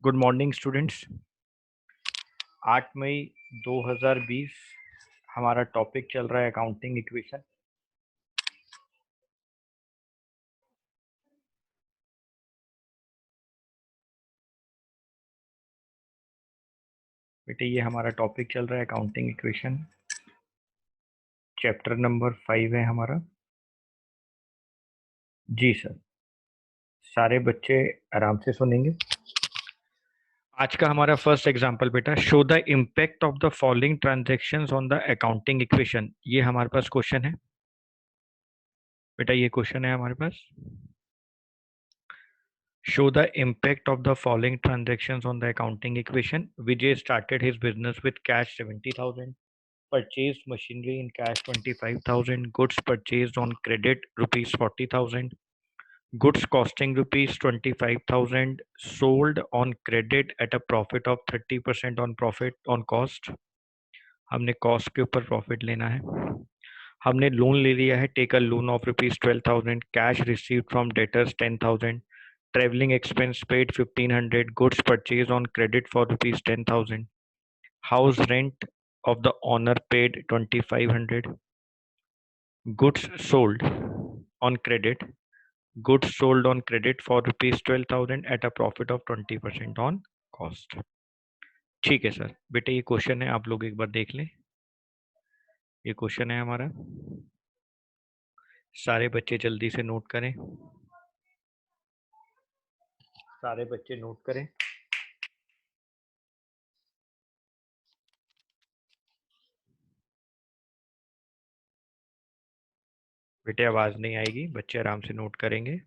Good morning students. 8 मई 2020 हमारा topic चल रहा है अकाउंटिंग इक्वेशन। बेटे ये हमारा टॉपिक चल रहा है अकाउंटिंग इक्वेशन, चैप्टर नंबर 5 है हमारा। जी सर, सारे बच्चे आराम से सुनेंगे। आज का हमारा फर्स्ट एग्जांपल बेटा, show the impact of the following transactions on the accounting equation. ये हमारे पास क्वेश्चन है बेटा, ये क्वेश्चन है हमारे पास। Show the impact of the following transactions on the accounting equation. Vijay started his business with cash 70,000, purchased machinery in cash 25,000, goods purchased on credit rupees 40,000, goods costing rupees 25,000, sold on credit at a profit of 30% on profit on cost. हमने cost के ऊपर profit लेना है। हमने loan ले लिया है, take a loan of rupees 12,000, cash received from debtors 10,000, traveling expense paid 1,500, goods purchased on credit for rupees 10,000, house rent of the owner paid 2,500, goods sold on credit, goods sold on credit for rupees 12,000 at a profit of 20% on cost। ठीक है sir. बेटे ये question है, आप लोग एक बार देख लें। ये क्वेश्चन है हमारा, सारे बच्चे जल्दी से नोट करें, सारे बच्चे नोट करें। बेटे आवाज नहीं आएगी, बच्चे आराम से नोट करेंगे।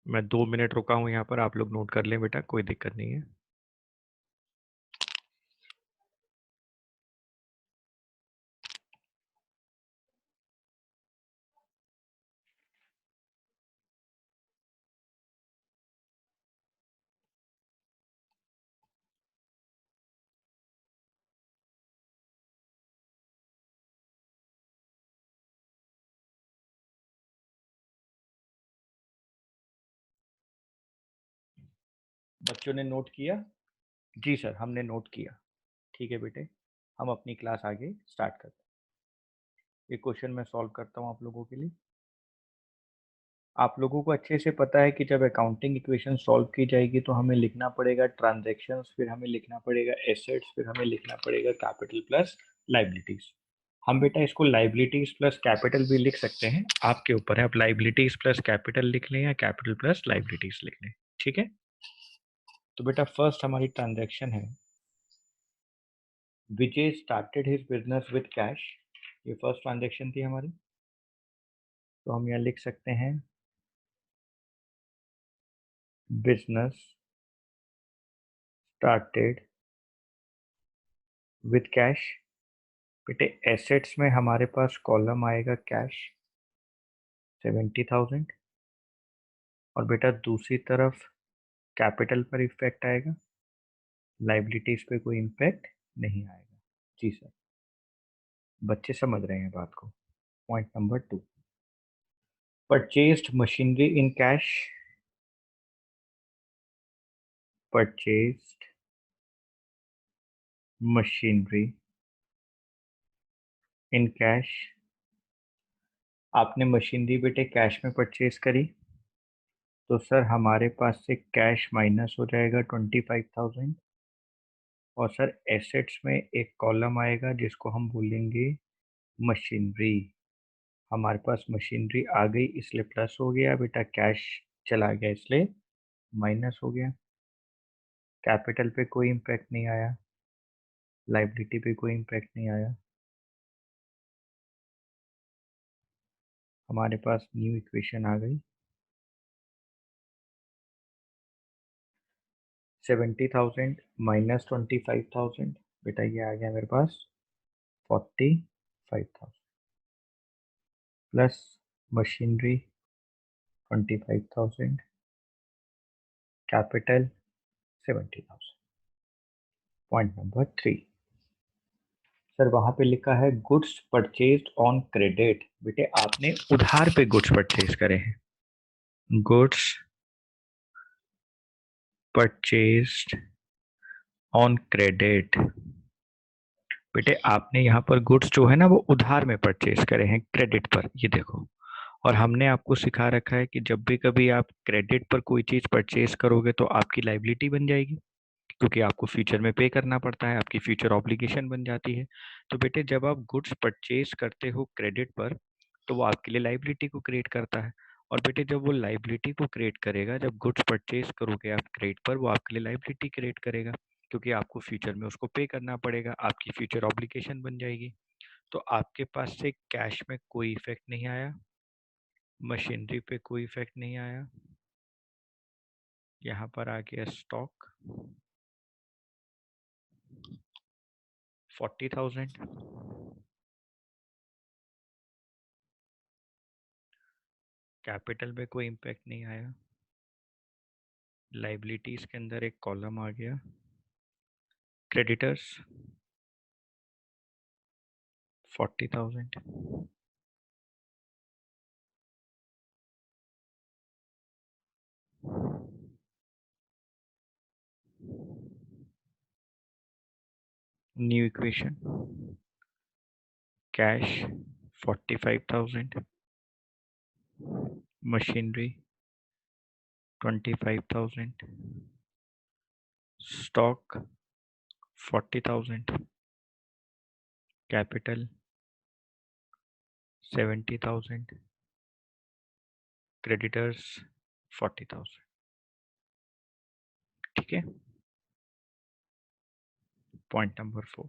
मैं 2 मिनट रुका हूँ यहाँ पर, आप लोग नोट कर लें बेटा, कोई दिक्कत नहीं है। बच्चों ने नोट किया? जी सर, हमने नोट किया। ठीक है बेटे, हम अपनी क्लास आगे स्टार्ट करते हैं। ये क्वेश्चन मैं सॉल्व करता हूँ आप लोगों के लिए। आप लोगों को अच्छे से पता है कि जब अकाउंटिंग इक्वेशन सॉल्व की जाएगी तो हमें लिखना पड़ेगा ट्रांजैक्शंस, फिर हमें लिखना पड़ेगा एसेट्स, फिर हमें लिखना पड़ेगा कैपिटल प्लस लाइबिलिटीज। हम बेटा इसको लाइबिलिटीज प्लस कैपिटल भी लिख सकते हैं, आपके ऊपर है। आप लाइबिलिटीज प्लस कैपिटल लिख लें या कैपिटल प्लस लाइबिलिटीज लिख लें, ठीक है। तो बेटा फर्स्ट हमारी ट्रांजैक्शन है, Vijay started his business with cash. ये फर्स्ट ट्रांजैक्शन थी हमारी, तो हम यहाँ लिख सकते हैं बिजनेस स्टार्टेड विद कैश। बेटे एसेट्स में हमारे पास कॉलम आएगा कैश 70,000, और बेटा दूसरी तरफ कैपिटल पर इफेक्ट आएगा, लाइबिलिटीज पे कोई इम्पैक्ट नहीं आएगा। जी सर, बच्चे समझ रहे हैं बात को। Point number 2, purchased machinery in cash, purchased machinery in cash. आपने मशीनरी बेटे कैश में परचेज करी, तो सर हमारे पास से कैश माइनस हो जाएगा 25,000, और सर एसेट्स में एक कॉलम आएगा जिसको हम बोलेंगे मशीनरी। हमारे पास मशीनरी आ गई इसलिए प्लस हो गया बेटा, कैश चला गया इसलिए माइनस हो गया। कैपिटल पे कोई इम्पैक्ट नहीं आया, लाइबिलिटी पे कोई इम्पैक्ट नहीं आया। हमारे पास न्यू इक्वेशन आ गई, 70,000 माइनस 25,000, बेटा ये आ गया मेरे पास 45,000, plus machinery 25,000, capital 70,000। Point number 3, sir वहां पे लिखा है गुड्स परचेज्ड ऑन क्रेडिट। बेटे आपने उधार पे गुड्स परचेज करे हैं। Goods purchased on credit. बेटे आपने यहाँ पर गुड्स जो है ना वो उधार में परचेज करे हैं क्रेडिट पर, ये देखो। और हमने आपको सिखा रखा है कि जब भी कभी आप क्रेडिट पर कोई चीज़ परचेज करोगे तो आपकी लाइबिलिटी बन जाएगी, क्योंकि आपको फ्यूचर में पे करना पड़ता है, आपकी फ्यूचर ऑब्लिगेशन बन जाती है। तो बेटे जब आप गुड्स परचेज करते हो क्रेडिट पर तो वो आपके लिए लाइबिलिटी को क्रिएट करता है। और बेटे जब वो लाइबिलिटी को क्रिएट करेगा, जब गुड्स परचेज करोगे आप क्रेडिट पर, वो आपके लिए लाइबिलिटी क्रिएट करेगा, क्योंकि आपको फ्यूचर में उसको पे करना पड़ेगा, आपकी फ्यूचर ऑब्लिगेशन बन जाएगी। तो आपके पास से कैश में कोई इफेक्ट नहीं आया, मशीनरी पे कोई इफेक्ट नहीं आया, यहाँ पर आ गया स्टॉक 40,000, कैपिटल पे कोई इम्पैक्ट नहीं आया, लाइबिलिटीज के अंदर एक कॉलम आ गया, creditors 40,000, new equation, cash 45,000, machinery 25,000, stock 40,000, capital 70,000, creditors 40,000। ठीक है। पॉइंट नंबर 4,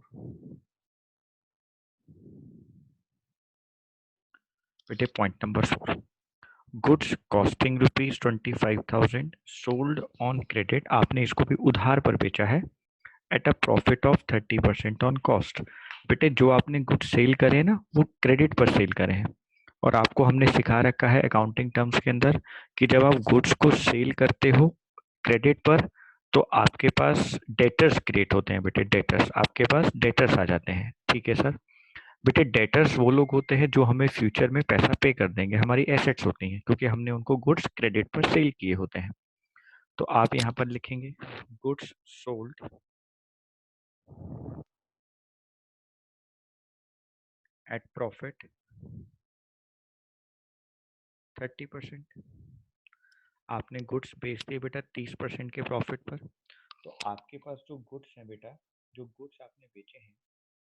बेटे point number 4, goods costing ₹25,000 sold on credit. आपने इसको भी उधार पर बेचा है at a profit of 30% on cost. बेटे जो आपने गुड्स सेल करे ना वो क्रेडिट पर सेल करे हैं। और आपको हमने सिखा रखा है अकाउंटिंग टर्म्स के अंदर कि जब आप गुड्स को सेल करते हो क्रेडिट पर तो आपके पास डेटर्स क्रिएट होते हैं। बेटे डेटर्स, आपके पास डेटर्स आ जाते हैं। ठीक है सर। बेटे डेटर्स वो लोग होते हैं जो हमें फ्यूचर में पैसा पे कर देंगे, हमारी एसेट्स होती हैं, क्योंकि हमने उनको गुड्स क्रेडिट पर सेल किए होते हैं। तो आप यहाँ पर लिखेंगे गुड्स सोल्ड एट प्रॉफिट 30%। आपने गुड्स बेच दिए बेटा 30% के प्रॉफिट पर। तो आपके पास जो गुड्स हैं बेटा, जो गुड्स आपने बेचे हैं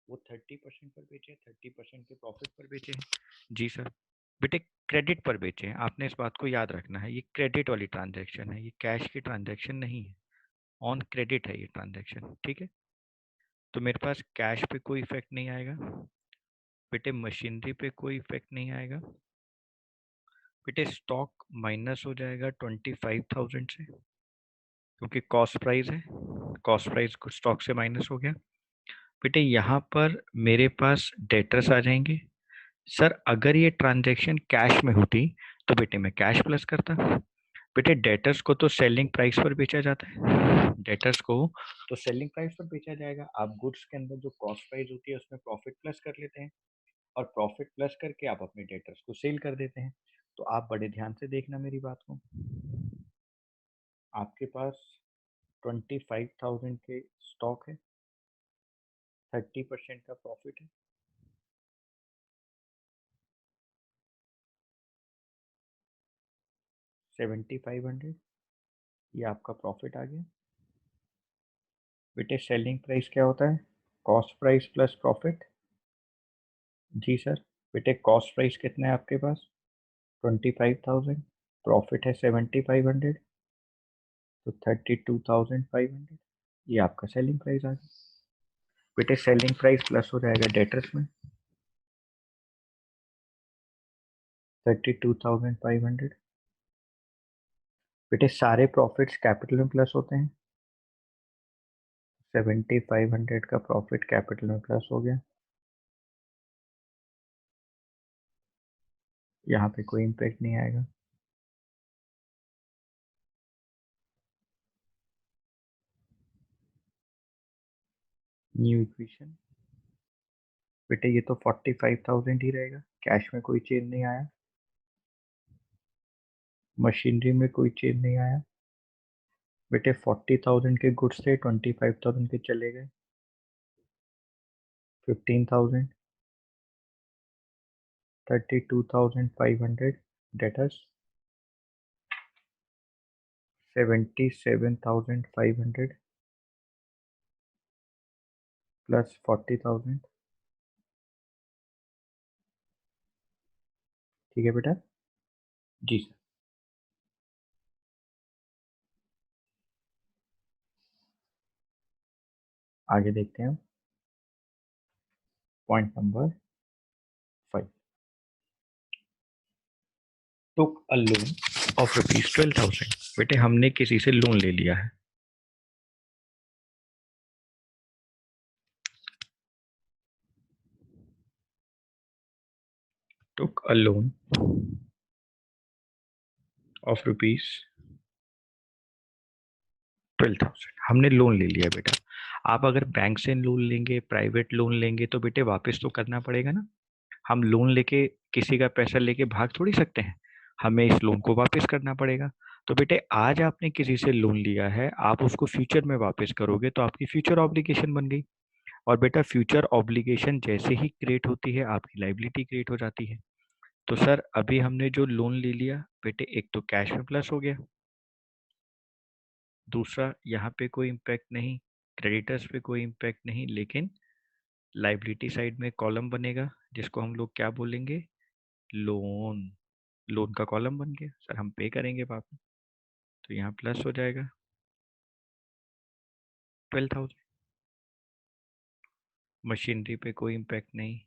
वो 30% पर बेचे हैं, 30% के प्रॉफिट पर बेचे हैं। जी सर। बेटे क्रेडिट पर बेचे हैं, आपने इस बात को याद रखना है, ये क्रेडिट वाली ट्रांजैक्शन है, ये कैश की ट्रांजैक्शन नहीं है, ऑन क्रेडिट है ये ट्रांजैक्शन। ठीक है। तो मेरे पास कैश पे कोई इफेक्ट नहीं आएगा, बेटे मशीनरी पे कोई इफेक्ट नहीं आएगा, बेटे स्टॉक माइनस हो जाएगा 25,000 से, क्योंकि कॉस्ट प्राइस है, कॉस्ट प्राइस स्टॉक से माइनस हो गया। बेटे यहाँ पर मेरे पास डेटर्स आ जाएंगे। सर अगर ये ट्रांजैक्शन कैश में होती तो बेटे मैं कैश प्लस करता। बेटे डेटर्स को तो सेलिंग प्राइस पर बेचा जाता है, डेटर्स को तो सेलिंग प्राइस पर बेचा जाएगा। आप गुड्स के अंदर जो कॉस्ट प्राइस होती है उसमें प्रॉफिट प्लस कर लेते हैं, और प्रॉफिट प्लस करके आप अपने डेटर्स को सेल कर देते हैं। तो आप बड़े ध्यान से देखना मेरी बात को। आपके पास 25,000 के स्टॉक है, 30% का प्रॉफिट है, 7,500, ये आपका प्रॉफिट आ गया। बेटे सेलिंग प्राइस क्या होता है? Cost price plus profit. जी सर। बेटे कॉस्ट प्राइस कितना है आपके पास? 25,000, प्रॉफिट है 7,500, तो 32,500, ये आपका सेलिंग प्राइस आ गया। बेटे सेलिंग प्राइस प्लस हो जाएगा डेटर्स में 32,500। बेटे सारे प्रॉफिट्स कैपिटल में प्लस होते हैं, 7,500 का प्रॉफिट कैपिटल में प्लस हो गया, यहाँ पे कोई इम्पैक्ट नहीं आएगा। न्यू इक्वेशन, बेटे ये तो 45,000 ही रहेगा, कैश में कोई चेंज नहीं आया, मशीनरी में कोई चेंज नहीं आया। बेटे 40,000 के गुड्स थे, 25,000 के चले गए, 15,000, 32,500 डेटर्स, 77,500 प्लस 40,000। ठीक है बेटा। जी सर। आगे देखते हैं। Point number 5, took a loan of ₹12,000। बेटे हमने किसी से लोन ले लिया है। टुक अ लोन ऑफ ₹12,000। हमने लोन ले लिया बेटा। आप अगर बैंक से लोन लेंगे, प्राइवेट लोन लेंगे, तो बेटे वापस तो करना पड़ेगा ना। हम लोन लेके किसी का पैसा लेके भाग थोड़ी सकते हैं, हमें इस लोन को वापस करना पड़ेगा। तो बेटे आज आपने किसी से लोन लिया है, आप उसको फ्यूचर में वापस करोगे तो आपकी फ्यूचर ऑब्लिगेशन बन गई। और बेटा फ्यूचर ऑब्लिगेशन जैसे ही क्रिएट होती है, आपकी लाइबिलिटी क्रिएट हो जाती है। तो सर अभी हमने जो लोन ले लिया बेटे, एक तो कैश में प्लस हो गया, दूसरा यहाँ पे कोई इम्पैक्ट नहीं, क्रेडिटर्स पे कोई इम्पैक्ट नहीं, लेकिन लाइबिलिटी साइड में कॉलम बनेगा जिसको हम लोग क्या बोलेंगे, लोन। लोन का कॉलम बन गया सर, हम पे करेंगे बाद में। तो यहाँ प्लस हो जाएगा 12,000। मशीनरी पे कोई इम्पैक्ट नहीं,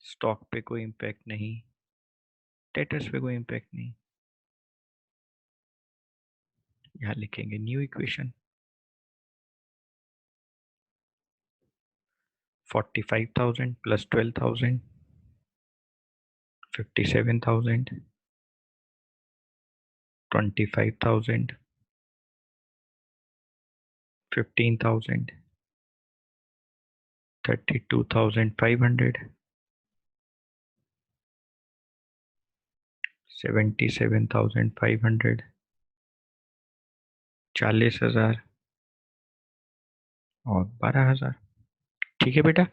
स्टॉक पे कोई इम्पैक्ट नहीं, डेटर्स पे कोई इम्पैक्ट नहीं। यहाँ लिखेंगे न्यू इक्वेशन, 45,000 प्लस 12,000, 57,000, 25,000, 15,000, 32,500, 77,500, 40,000 और 12,000। ठीक है बेटा।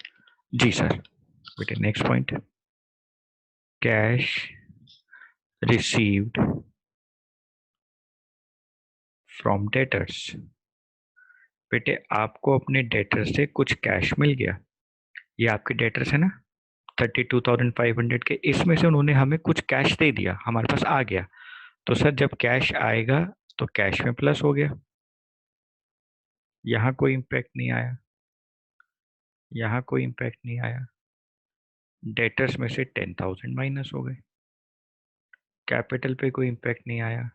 जी सर। बेटे next point, cash received from debtors. बेटे आपको अपने डेटर से कुछ कैश मिल गया, ये आपके डेटर्स है ना, 32,500 के, इसमें से उन्होंने हमें कुछ कैश दे दिया, हमारे पास आ गया। तो सर जब कैश आएगा तो कैश में प्लस हो गया, यहाँ कोई इम्पैक्ट नहीं आया, यहाँ कोई इम्पैक्ट नहीं आया, डेटर्स में से 10,000 माइनस हो गए, कैपिटल पे कोई इम्पैक्ट नहीं आया,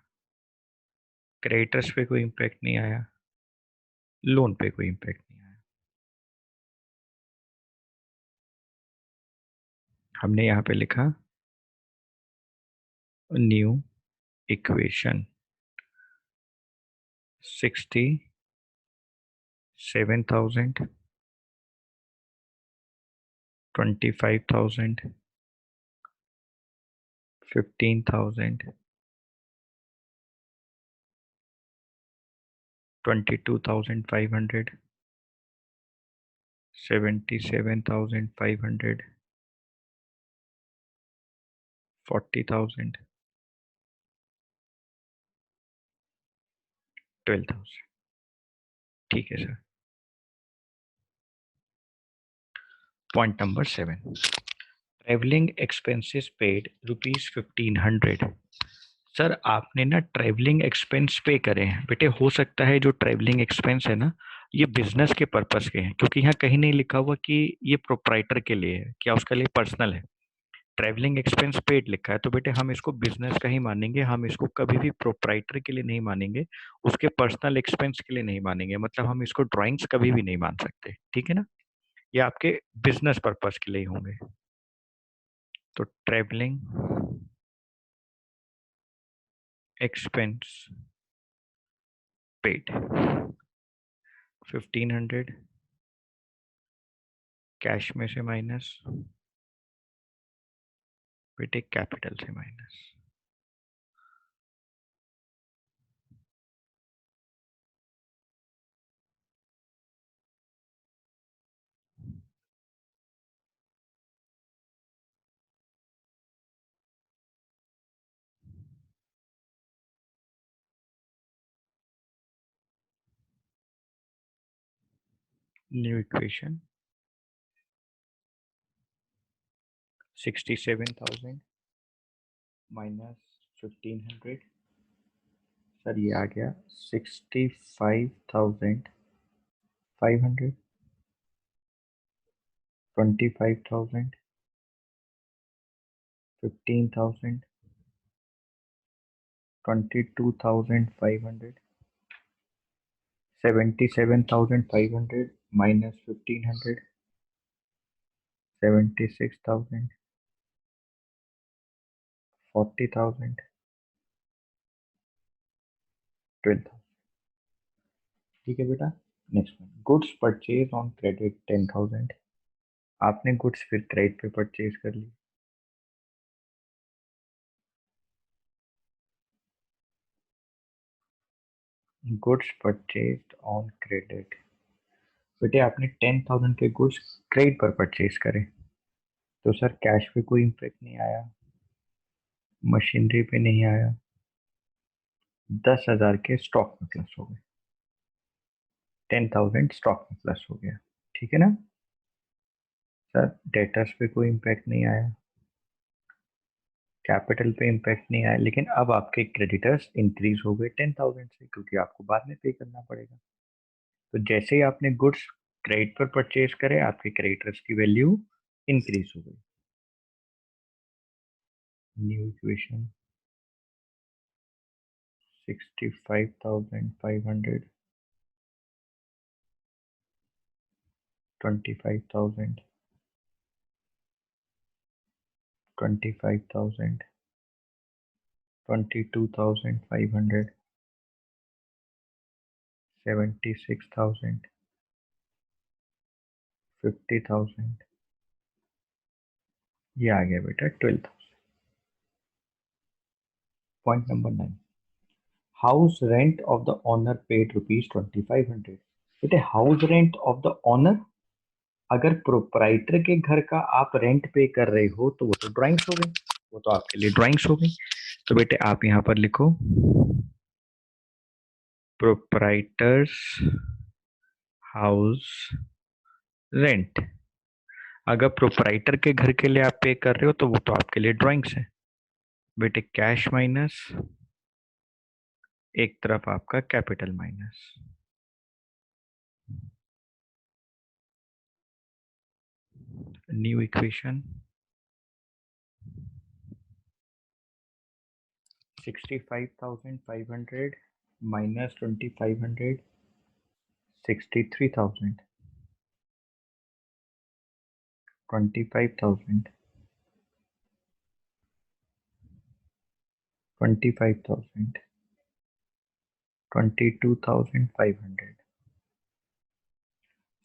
क्रेडिटर्स पे कोई इम्पैक्ट नहीं आया, लोन पे कोई इम्पैक्ट नहीं आया। हमने यहाँ पे लिखा न्यू इक्वेशन 67,000, 25,000, 15,000, 22,500, 77,500, 40,000, 12,000। ठीक है sir. Point number 7, travelling expenses paid ₹1,500। Sir आपने ना ट्रैवलिंग एक्सपेंस पे करे हैं बेटे, हो सकता है जो ट्रैवलिंग एक्सपेंस है ना, ये बिजनेस के पर्पस के हैं, क्योंकि यहाँ कहीं नहीं लिखा हुआ कि ये प्रोप्राइटर के लिए है, क्या उसके लिए पर्सनल है। ट्रैवलिंग एक्सपेंस पेड लिखा है, तो बेटे हम इसको बिजनेस का ही मानेंगे, हम इसको कभी भी प्रोप्राइटर के लिए नहीं मानेंगे, उसके पर्सनल एक्सपेंस के लिए नहीं मानेंगे, मतलब हम इसको ड्राइंग्स कभी भी नहीं मान सकते, ठीक है ना। ये आपके बिजनेस पर्पस के लिए होंगे। तो ट्रैवलिंग एक्सपेंस पेड 1,500 कैश में से माइनस, बेटे कैपिटल से minus. New equation 67,000 minus 1500। Sir ये आ गया 65,500, 25,000, 15,000, 22,500, 77,500 minus 1,500, 76,000, 40,000, 12,000। ठीक है बेटा। Next one, goods purchase on credit 10,000। आपने गुड्स फिर क्रेडिट पे परचेज कर ली। गुड्स परचेज ऑन क्रेडिट, बेटे आपने 10,000 के गुड्स क्रेडिट पर परचेज करे, तो सर कैश पे कोई इम्पैक्ट नहीं आया, मशीनरी पे नहीं आया, 10,000 के स्टॉक में प्लस हो गए, 10,000 स्टॉक में प्लस हो गया। ठीक है ना सर। डेटर्स पे कोई इम्पैक्ट नहीं आया, कैपिटल पे इम्पैक्ट नहीं आया, लेकिन अब आपके क्रेडिटर्स इंक्रीज हो गए 10,000 से, क्योंकि आपको बाद में पे करना पड़ेगा। तो जैसे ही आपने गुड्स क्रेडिट पर परचेज करे, आपके क्रेडिटर्स की वैल्यू इंक्रीज हो गई। New equation 65,500, 25,000, 25,000, 22,500, 76,000, 50,000। ये आ गया बेटा 12,000। Point number 9, house rent of the owner paid ₹2,500। बेटे house rent of the owner, अगर प्रोप्राइटर के घर का आप रेंट पे कर रहे हो तो वो तो ड्राइंग्स हो गई, वो तो आपके लिए ड्राइंग्स हो गई। तो बेटे आप यहां पर लिखो प्रोप्राइटर्स हाउस रेंट। अगर प्रोप्राइटर के घर के लिए आप पे कर रहे हो तो वो तो आपके लिए ड्राइंग्स है। बेटे कैश माइनस, एक तरफ आपका capital minus. New equation 65,500 minus 2,500, 63,000, 25,000, 25,000, 22,500,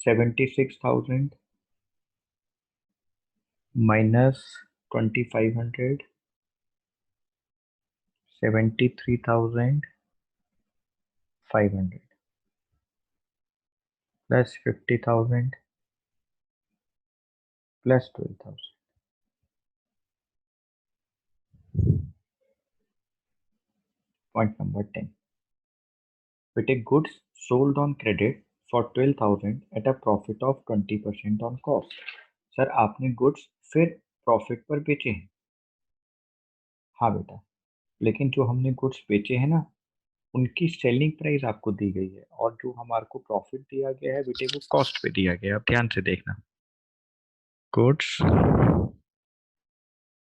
76,000 minus 2,500, 73,500 plus 50,000 plus 12,000। Point number 10. We take goods sold on credit for 12,000 at a profit of 20% on cost. Sir आपने गुड्स फिर प्रॉफिट पर बेचे हैं। हाँ बेटा, लेकिन जो हमने गुड्स बेचे हैं ना, उनकी सेलिंग प्राइस आपको दी गई है, और जो हमारे को प्रॉफिट दिया गया है बेटे वो कॉस्ट पे दिया गया है। आप ध्यान से देखना, goods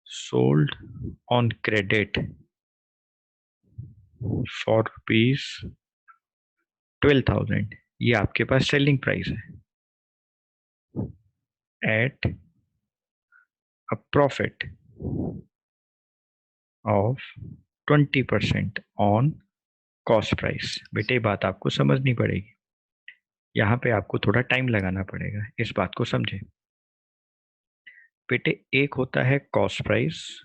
sold on credit for ₹12,000, ये आपके पास सेलिंग प्राइस है, at a profit of 20% on cost price. बेटे बात आपको समझनी पड़ेगी, यहाँ पे आपको थोड़ा टाइम लगाना पड़ेगा, इस बात को समझे। बेटे एक होता है कॉस्ट प्राइस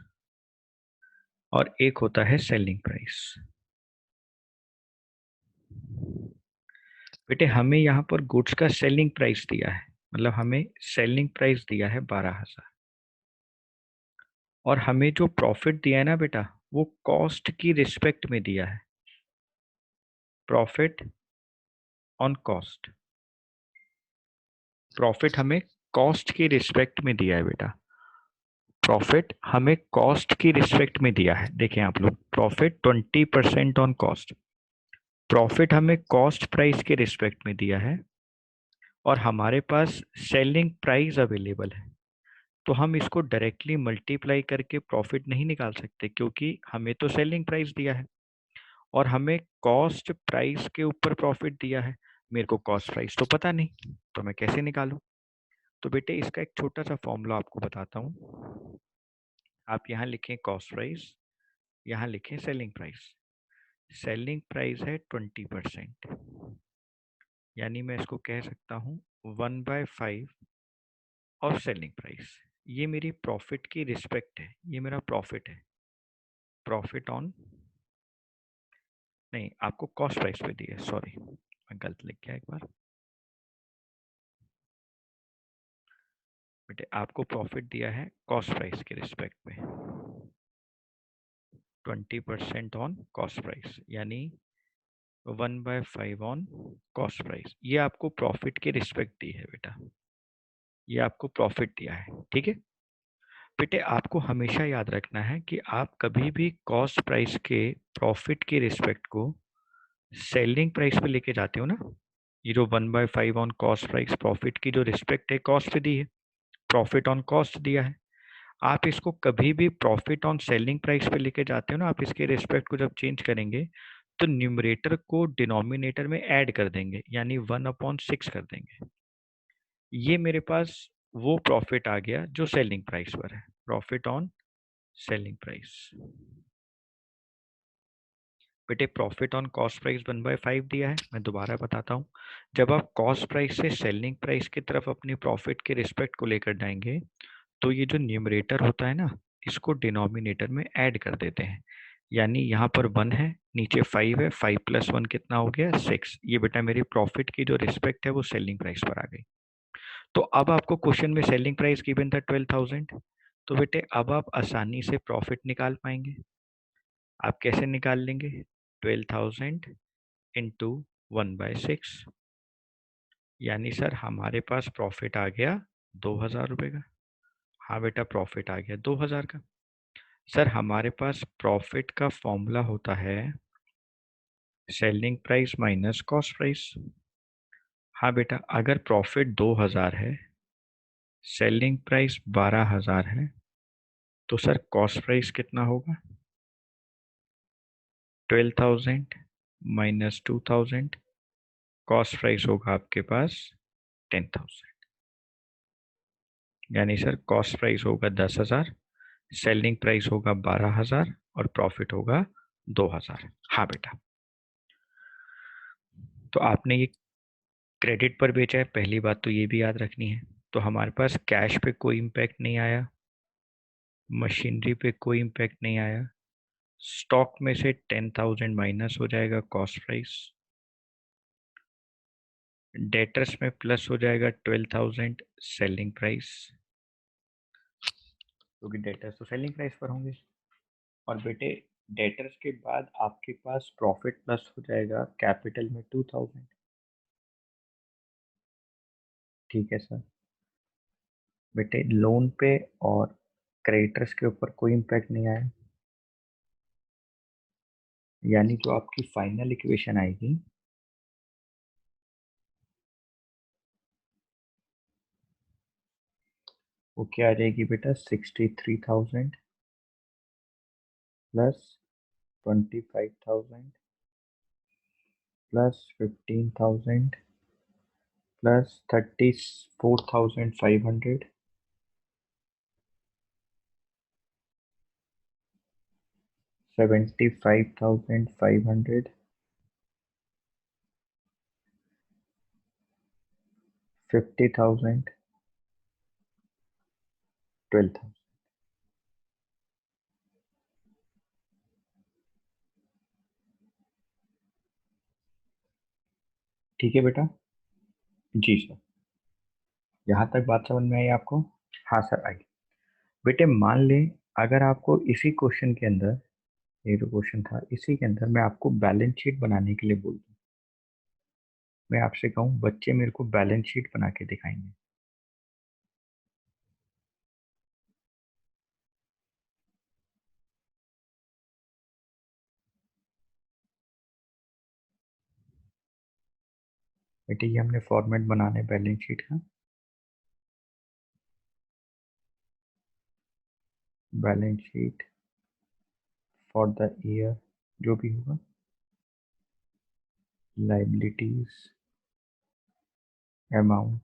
और एक होता है सेलिंग प्राइस। बेटे हमें यहाँ पर गुड्स का सेलिंग प्राइस दिया है, मतलब हमें सेलिंग प्राइस दिया है 12,000 और हमें जो प्रॉफिट दिया है ना बेटा वो कॉस्ट की रिस्पेक्ट में दिया है, प्रॉफिट ऑन कॉस्ट। प्रॉफिट हमें कॉस्ट की रिस्पेक्ट में दिया है बेटा, प्रॉफिट हमें कॉस्ट की रिस्पेक्ट में दिया है। देखें आप लोग, प्रॉफिट 20% ऑन कॉस्ट, प्रॉफिट हमें कॉस्ट प्राइस के रिस्पेक्ट में दिया है और हमारे पास सेलिंग प्राइस अवेलेबल है। तो हम इसको डायरेक्टली मल्टीप्लाई करके प्रॉफिट नहीं निकाल सकते क्योंकि हमें तो सेलिंग प्राइस दिया है और हमें कॉस्ट प्राइस के ऊपर प्रॉफिट दिया है। मेरे को कॉस्ट प्राइस तो पता नहीं, तो मैं कैसे निकालूं? तो बेटे इसका एक छोटा सा फॉर्मूला आपको बताता हूँ। आप यहाँ लिखें कॉस्ट प्राइस, यहाँ लिखें सेलिंग प्राइस। सेलिंग प्राइस है 20%, यानी मैं इसको कह सकता हूँ 1/5 ऑफ सेलिंग प्राइस। ये मेरी प्रॉफिट की रिस्पेक्ट है, ये मेरा प्रॉफिट है। प्रॉफिट ऑन, नहीं आपको कॉस्ट प्राइस पे दिया है, सॉरी मैं गलत लिख गया एक बार। बेटे आपको प्रॉफिट दिया है कॉस्ट प्राइस के रिस्पेक्ट में, 20% ऑन कॉस्ट प्राइस, यानी 1/5 ऑन कॉस्ट प्राइस। ये आपको प्रॉफिट की रिस्पेक्ट दी है बेटा, ये आपको प्रॉफिट दिया है, ठीक है। बेटे आपको हमेशा याद रखना है कि आप कभी भी कॉस्ट प्राइस के प्रॉफिट की रिस्पेक्ट को सेलिंग प्राइस पे लेके जाते हो ना, ये जो 1/5 ऑन कॉस्ट प्राइस प्रॉफिट की जो रिस्पेक्ट है कॉस्ट पे दी है, प्रॉफिट ऑन कॉस्ट दिया है, आप इसको कभी भी प्रॉफिट ऑन सेलिंग प्राइस पे लेके जाते हो ना, आप इसके रिस्पेक्ट को जब चेंज करेंगे तो न्यूमरेटर को डिनोमिनेटर में ऐड कर देंगे, यानी 1/6 कर देंगे। ये मेरे पास वो प्रॉफिट आ गया जो सेलिंग प्राइस पर है, प्रॉफिट ऑन सेलिंग प्राइस। बेटे प्रॉफिट ऑन कॉस्ट प्राइस 1/5 दिया है, मैं दोबारा बताता हूँ। जब आप कॉस्ट प्राइस से सेलिंग प्राइस की तरफ अपनी प्रॉफिट के रिस्पेक्ट को लेकर जाएंगे तो ये जो न्यूमरेटर होता है ना, इसको डिनोमिनेटर में ऐड कर देते हैं, यानी यहाँ पर 1 है, नीचे 5 है, 5 + 1 कितना हो गया 6। ये बेटा मेरी प्रॉफिट की जो रिस्पेक्ट है वो सेलिंग प्राइस पर आ गई। तो अब आपको क्वेश्चन में सेलिंग प्राइस गिवन था 12,000, तो बेटे अब आप आसानी से प्रॉफिट निकाल पाएंगे। आप कैसे निकाल लेंगे? 12,000 इंटू 1/6, यानी सर हमारे पास प्रॉफिट आ गया 2,000 रुपये का। हाँ बेटा प्रॉफिट आ गया 2,000 का। सर हमारे पास प्रॉफिट का फॉर्मूला होता है selling price minus cost price. हाँ बेटा अगर प्रॉफिट 2,000 है, सेलिंग प्राइस 12,000 है, तो सर कॉस्ट प्राइस कितना होगा? 12,000 माइनस 2,000, कॉस्ट प्राइस होगा आपके पास 10,000, यानी सर कॉस्ट प्राइस होगा 10,000, सेलिंग प्राइस होगा 12,000 और प्रॉफिट होगा 2,000। हाँ बेटा, तो आपने ये क्रेडिट पर बेचा है, पहली बात तो ये भी याद रखनी है। तो हमारे पास कैश पे कोई इम्पैक्ट नहीं आया, मशीनरी पे कोई इम्पैक्ट नहीं आया, स्टॉक में से 10,000 माइनस हो जाएगा कॉस्ट प्राइस, डेटर्स में प्लस हो जाएगा 12,000 सेलिंग प्राइस, क्योंकि डेटर्स तो सेलिंग प्राइस पर होंगे। और बेटे डेटर्स के बाद आपके पास प्रॉफिट प्लस हो जाएगा कैपिटल में 2,000। ठीक है सर। बेटे लोन पे और क्रेडिटर्स के ऊपर कोई इम्पैक्ट नहीं आया, यानी जो आपकी फाइनल इक्वेशन आएगी वो क्या आ जाएगी बेटा? 63,000 प्लस 25,000 प्लस 15,000 प्लस 34,500 75,500 50,000 12,000। ठीक है बेटा। जी सर, यहाँ तक बात समझ में आई आपको? हाँ सर आई। बेटे मान लें अगर आपको इसी क्वेश्चन के अंदर, ये जो क्वेश्चन था इसी के अंदर मैं आपको बैलेंस शीट बनाने के लिए बोल दूं, मैं आपसे कहूँ बच्चे मेरे को बैलेंस शीट बना के दिखाएंगे। बेटे ये हमने फॉर्मेट बनाने बैलेंस शीट का, balance sheet for the year जो भी होगा, लाइबिलिटीज अमाउंट,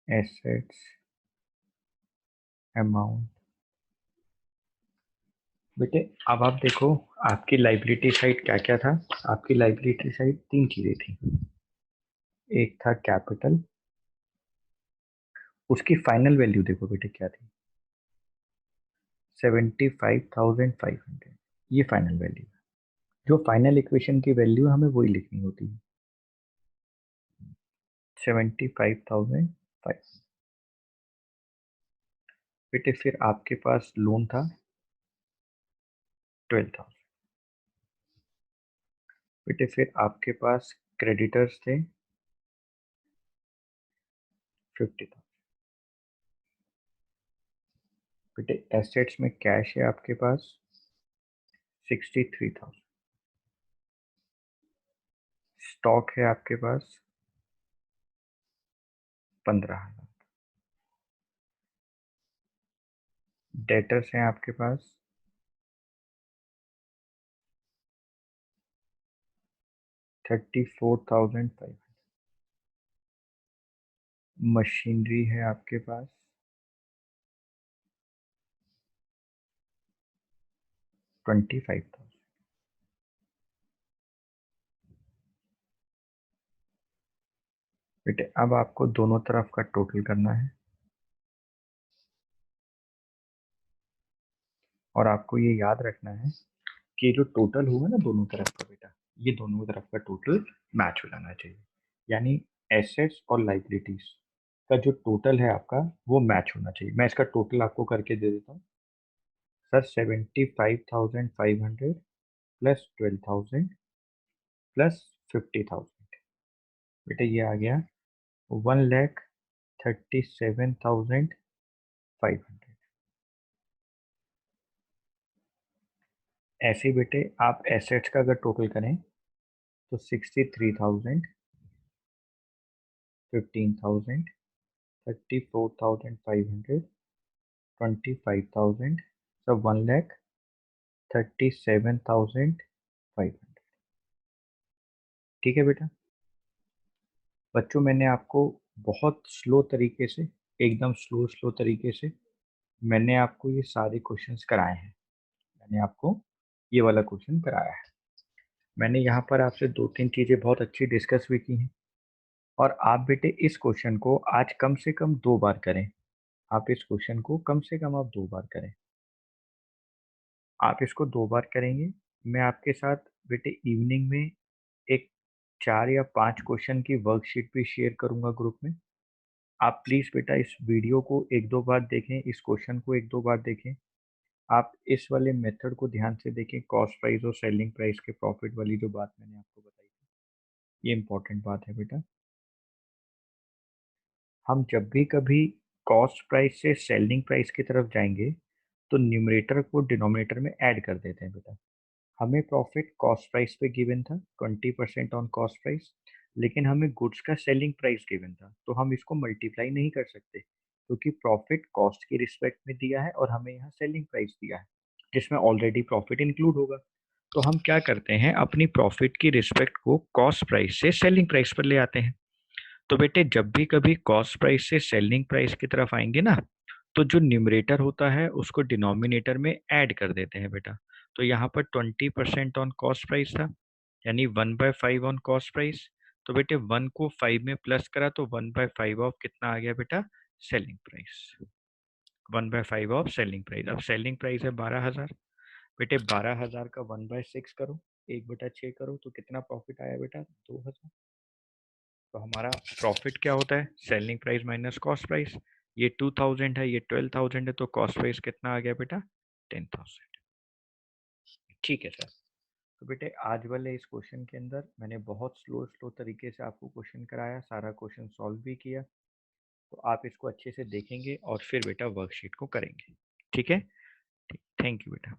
एसेट्स अमाउंट। बेटे अब आप देखो आपकी लाइबिलिटी साइड क्या क्या था। आपकी लाइबिलिटी साइड तीन चीजें थी। एक था कैपिटल, उसकी फाइनल वैल्यू देखो बेटे क्या थी, 75,500, ये फाइनल वैल्यू। जो फाइनल इक्वेशन की वैल्यू हमें वही लिखनी होती है, 75,500। बेटे फिर आपके पास लोन था 12,000। बेटे फिर आपके पास क्रेडिटर्स थे 50,000। बेटे एसेट्स में कैश है आपके पास 63,000। स्टॉक है आपके पास 15,000। डेटर्स हैं आपके पास 34,500। मशीनरी है आपके पास 25,000। बेटे अब आपको दोनों तरफ का टोटल करना है और आपको ये याद रखना है कि जो टोटल होगा ना दोनों तरफ का बेटा, ये दोनों तरफ का टोटल मैच हो जाना चाहिए। यानी एसेट्स और लाइबिलिटीज का जो टोटल है आपका वो मैच होना चाहिए। मैं इसका टोटल आपको करके दे देता हूँ सर। 75,500 प्लस 12,000 प्लस 50,000, बेटा ये आ गया 1,37,500। ऐसे ही बेटे आप एसेट्स का अगर टोटल करें तो 63,000, 15,000, 34,500, 25,000, सब 1,37,500। ठीक है बेटा। बच्चों मैंने आपको बहुत स्लो तरीके से, एकदम स्लो स्लो तरीके से मैंने आपको ये सारे क्वेश्चंस कराए हैं। मैंने आपको ये वाला क्वेश्चन कराया है। मैंने यहाँ पर आपसे दो तीन चीज़ें बहुत अच्छी डिस्कस भी की हैं। और आप बेटे इस क्वेश्चन को आज कम से कम 2 बार करें। आप इस क्वेश्चन को कम से कम आप 2 बार करें। आप इसको 2 बार करेंगे। मैं आपके साथ बेटे इवनिंग में एक 4 या 5 क्वेश्चन की वर्कशीट भी शेयर करूंगा ग्रुप में। आप प्लीज़ बेटा इस वीडियो को 1-2 बार देखें, इस क्वेश्चन को 1-2 बार देखें। आप इस वाले मेथड को ध्यान से देखें, कॉस्ट प्राइस और सेलिंग प्राइस के प्रॉफिट वाली जो बात मैंने आपको बताई थी, ये इंपॉर्टेंट बात है बेटा। हम जब भी कभी कॉस्ट प्राइस से सेलिंग प्राइस की तरफ जाएंगे तो न्यूमरेटर को डिनोमिनेटर में ऐड कर देते हैं बेटा। हमें प्रॉफिट कॉस्ट प्राइस पे गिवन था 20% ऑन कॉस्ट प्राइस, लेकिन हमें गुड्स का सेलिंग प्राइस गिवन था, तो हम इसको मल्टीप्लाई नहीं कर सकते क्योंकि प्रॉफिट कॉस्ट के रिस्पेक्ट में दिया है और हमें यहाँ सेलिंग प्राइस दिया है जिसमें ऑलरेडी प्रॉफिट इंक्लूड होगा। तो हम क्या करते हैं, अपनी प्रॉफिट की रिस्पेक्ट को कॉस्ट प्राइस से सेलिंग प्राइस पर ले आते हैं। तो बेटे जब भी कभी कॉस्ट प्राइस से सेलिंग प्राइस की तरफ आएंगे ना, तो जो न्यूमरेटर होता है उसको डिनोमिनेटर में ऐड कर देते हैं बेटा। तो यहाँ पर 20% ऑन कॉस्ट प्राइस था, यानी 1/5 ऑन कॉस्ट प्राइस। तो बेटे 1 को 5 में प्लस करा तो 1/5 ऑफ कितना आ गया बेटा, selling price 1/5 of selling price. अब सेलिंग प्राइस है 12,000। बेटे 12,000 का 1/6 करो, 1/6 करो तो कितना प्रॉफिट आया बेटा? 2,000। तो हमारा प्रॉफिट क्या होता है? Selling price minus cost price. ये 2,000 है, ये 12,000 है, तो कॉस्ट प्राइस कितना आ गया बेटा? 10,000। ठीक है सर। तो बेटे आज वाले इस क्वेश्चन के अंदर मैंने बहुत स्लो स्लो तरीके से आपको क्वेश्चन कराया, सारा क्वेश्चन सॉल्व भी किया। तो आप इसको अच्छे से देखेंगे और फिर बेटा वर्कशीट को करेंगे। ठीक है? थैंक यू बेटा।